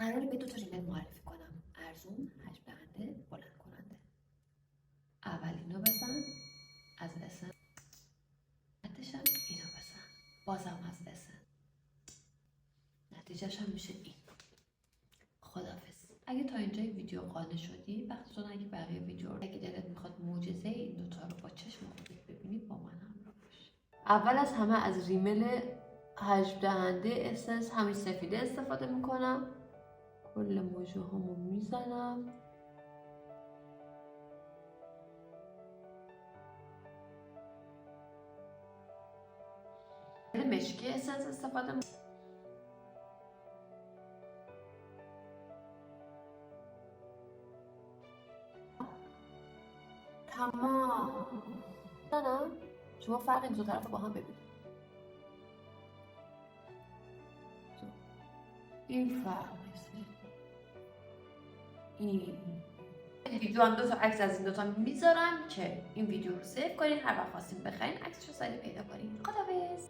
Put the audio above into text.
قراره به 2 تا ریمل معرفی کنم. ارزون، حجم دهنده، بلند کننده. اولینو بزن از اسن، بعدش هم اینو بزن بازم از اسن. نتیجهش هم میشه این. خدافظ. اگه تا اینجای ویدیو قانع شدی، وقتتون اگه بقیه ویدیو رو، اگه دلت میخواد معجزه این دوتا رو با چشم خودت ببینید، با من همراه باش. اول از همه از ریمل حجم دهنده اسنس همین سفیده استفاده میکنم. کل موجه همو میزنم. مشکی اسنس استفاده میکنم. تمام. نه شما فرق این دو طرف با هم ببینید. این فرق این ویدیو هم 2 تا عکس از این 2 تا میذارم که این ویدیو رو سیو کنین، هر وقت خواستین بخرین عکسشو سریع پیدا کنین. خداحافظ.